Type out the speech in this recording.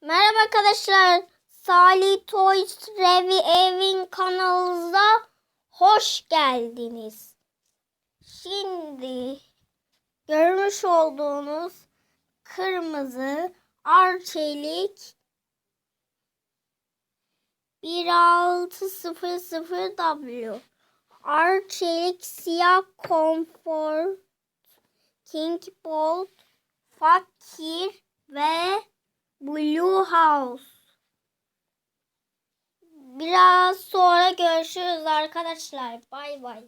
Merhaba arkadaşlar. Salih Toys Evin kanalımıza hoş geldiniz. Şimdi görmüş olduğunuz kırmızı Arçelik 1600W Arçelik siyah konfor King Bolt Fakir ve Blue House. Biraz sonra görüşürüz arkadaşlar. Bay bay.